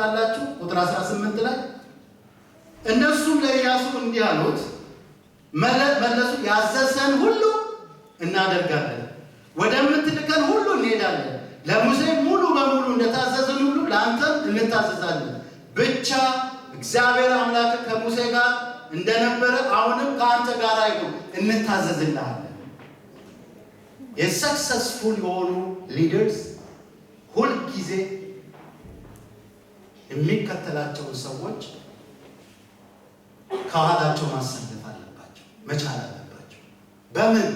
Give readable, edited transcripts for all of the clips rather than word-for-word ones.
ታውቃላችሁ ቁጥር 18 ላይ እነሱም ለኢያሱ እንዲህ አሉት መለሱ ያዘዘን ሁሉ እናደርጋለን ወደምትልከን ሁሉ እንሄዳለን ለሙሴ ሙሉ በሙሉ እንደታዘዘን ሁሉ ለአንተም እንታዘዛለን ብቻ እግዚአብሔር አምላክ ከሙሴ ጋር እንደነበረ አሁንም ከአንተ ጋር ይሁን እንታዘዝልሃለን የሰክሰስፉል የሆኑ ሊደርስ ሁል ጊዜ የሚከተላቸውን ሰዎች ከኋላቸው ማሰለፍ አለባቸው መቻል አለባቸው በምን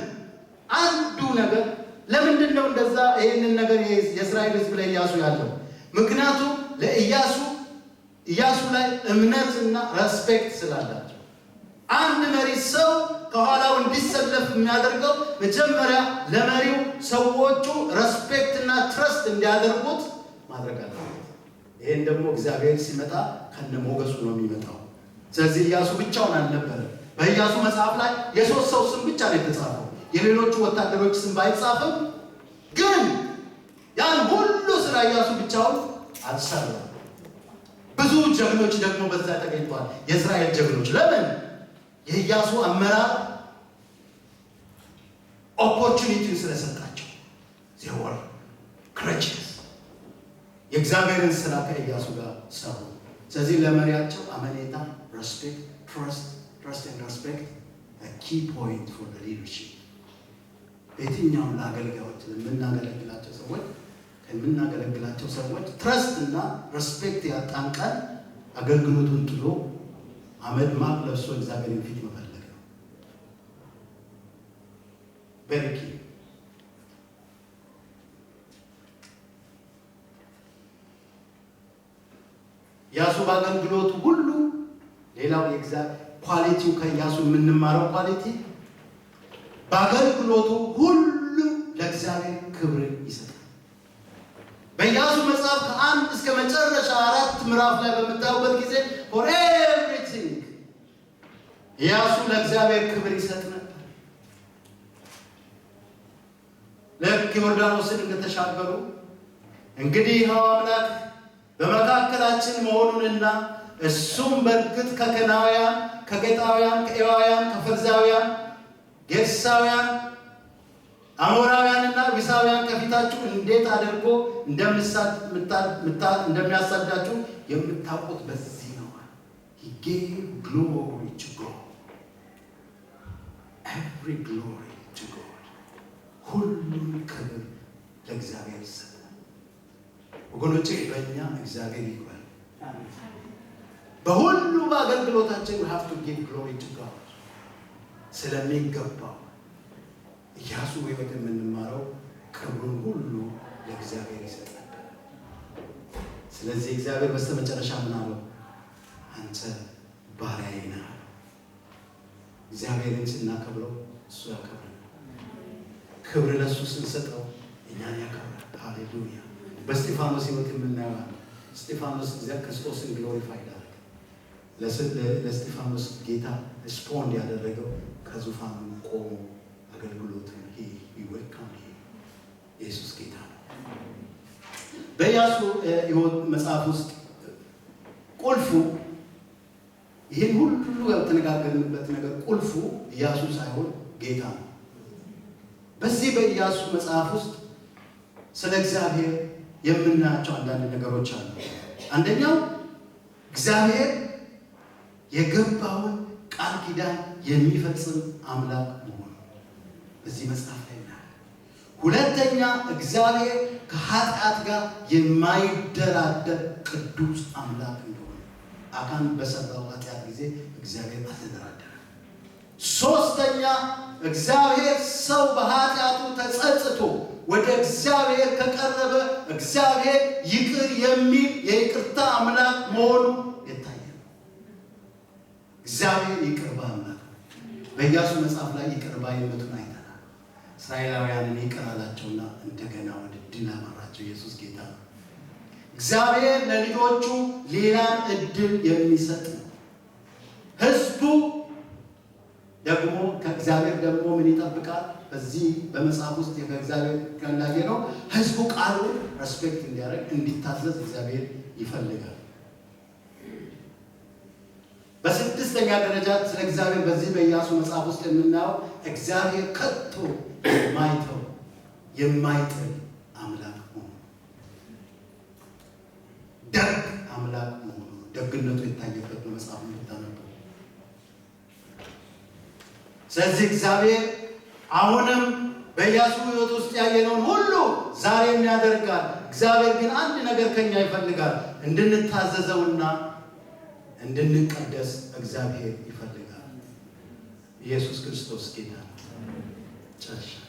አንዱ ነገር ለምንድን ነው እንደዛ ይሄንን ነገር የእስራኤል ሕዝብ ላይ ኢያሱ ያለው ምክንያቱም ኢያሱ ላይ እምነትና ሬስፔክት ስላላቸው አንድ መሪ ሰው ከኋላው እንዲሰለፍ የሚያደርገው መጀመሪያ ለመሪው ሰዎቹ ሬስፔክት እና ትረስት እንዲያደርጉት ማድረግ አለበት ይሄን ደግሞ እግዚአብሔር ሲመጣ ከነሞገሱ ነው የሚመጣው ስለዚህ ኢያሱ ብቻውን አልነበረ በኢያሱ መጽሐፍ ላይ የሶስት ሰው ስም ብቻ ነው የተጻፈው የሌሎቹ ወታደሮች ስም ባይጻፍም ግን ያን ሁሉ ስራ ኢያሱ ብቻውን አልሰራም ብዙ ጀግኖች ደግሞ በዛ ተገኝተዋል የእስራኤል ጀግኖች ለምን የኢያሱ አመራር ኦፖርቹኒቲ ስለሰጣቸው they were courageous የእግዚአብሔርን ስራ ከኢያሱ ጋር ሰሩ ስለዚህ ለመሪያቸው አመኔታ respect trust and respect a key point for the leadership በየትኛውም ለአገልጋዮች የምናገለግላቸው ሰዎች ትረስት እና ሬስፔክት ያጣን ቀን አገልግሎቱን ጥሎ አመድ ማቅ ለብሶ እግዚአብሔርን ፊት መፈለግ ነው በርኪ ኢያሱ በአገልግሎቱ ሁሉ ሌላው የእግዚአብሔር ኳሊቲው ከኢያሱ የምንማረው ኳሊቲ በአገልግሎቱ ሁሉ ለእግዚአብሔር ክብር ይሰጣል በኢያሱ መጽሐፍ ከአንድ እስከ መጨረሻ 4 ምዕራፍ ላይ በመጣውበት ጊዜ for everything ኢያሱ ለእግዚአብሔር ክብር ይሰጥ ነበር ልክ ዮርዳኖስን እንደተሻገሩ እንግዲህ ይኸው አምላክ በመካከላችን መሆኑንና እሱም በእርግጥ ከከናውያን ከጌጣውያን ከኤዋውያን ከፈርዛውያን ጌርሳውያን አሞራውያንና ቢሳውያን ከፊታችሁ እንዴት አድርጎ እንደሚያሳዳችሁ የምታውቁት በዚህ ነው he gave glory to God every glory to God ሁሉም ክብር ለእግዚአብሔር ይሰጣል ወገኖቼ በእኛ እግዚአብሔር ይክበር በሁሉ በአገልግሎታችን we have to give glory to God ስለሚገባው ኢያሱ ወይም የምንማረው ክብሩን ሁሉ ለእግዚአብሔር ይሰጣል ስለዚህ እግዚአብሔር በስተመጨረሻ ምን አለው አንተ ባሪያዬ ነህ እግዚአብሔርን ስናከብረው እሱ ያከብረናል ክብር ለእሱ ስንሰጠው እኛን ያከብራል ሃሌሉያ በስጢፋኖስ ሕይወት የምናየው ስጢፋኖስ እግዚአብሔር ክርስቶስን ግሎሪፋይ አደረገ ለስጢፋኖስ ጌታ ሪስፖንድ ያደረገው ከዙፋኑ ቆሞ አገልግሎቱን ይወካል ኢየሱስ ጌታ ነው በኢያሱ ሕይወት መጽሐፍ ውስጥ ቁልፉ ይሄን ሁሉ ያልተነጋገርንበት ነገር ቁልፉ ኢያሱ ሳይሆን ጌታ ነው በዚህ በኢያሱ መጽሐፍ ውስጥ ስለ እግዚአብሔር የምናያቸው አንዳንድ ነገሮች አሉ አንደኛው እግዚአብሔር የገባውን ቃል ኪዳን የሚፈጽም አምላክ መሆኑ በዚህ መጽሐፍ ላይ ነው ሁለተኛ እግዚአብሔር ከኃጢአት ጋር የማይደራደር ቅዱስ አምላክ እንደሆነ አካን በሰራው ኃጢአት ጊዜ እግዚአብሔር አልተደራደረም ሶስተኛ እግዚአብሔር ሰው በኃጢአቱ ተጸጽቶ ወደ እግዚአብሔር ከቀረበ እግዚአብሔር ይቅር የሚል የይቅርታ አምላክ መሆኑ ይታያል እግዚአብሔር ይቅር ባይ አምላክ በኢያሱ መጽሐፍ ላይ ይቅር ባይነቱን አይተናል እስራኤላውያንን ይቅር አላቸውና እንደገና ወደ ድል አመራቸው ኢየሱስ ጌታ ነው እግዚአብሔር ለልጆቹ ሌላን እድል የሚሰጥ ነው ህዝቡ ደግሞ ከእግዚአብሔር ደግሞ ምን ይጠብቃል በዚህ በመጽሐፍ ውስጥ የእግዚአብሔር ካላየ ነው ህዝቡ ቃሉን ሬስፔክት እንዲያደርግ እንዲታዘዝ እግዚአብሔር ይፈልጋል በስድስተኛ ደረጃ ስለ እግዚአብሔር በዚህ በኢያሱ መጽሐፍ ውስጥ የምናየው እግዚአብሔር ከቶ የማይተው የማይጥል አምላክ መሆኑ፣ ደግ አምላክ መሆኑ ደግነቱ የታየበት በመጽሐፍ እንደታነበው። ስለዚህ እግዚአብሔር አሁንም በኢያሱ ሕይወት ውስጥ ያየነውን ሁሉ ዛሬም ያደርጋል። እግዚአብሔር ግን አንድ ነገር ከኛ ይፈልጋል፣ እንድንታዘዘውና እንድንቀደስ እግዚአብሔር ይፈልጋል። ኢየሱስ ክርስቶስ ጌታ ነው። ጨርሻለሁ።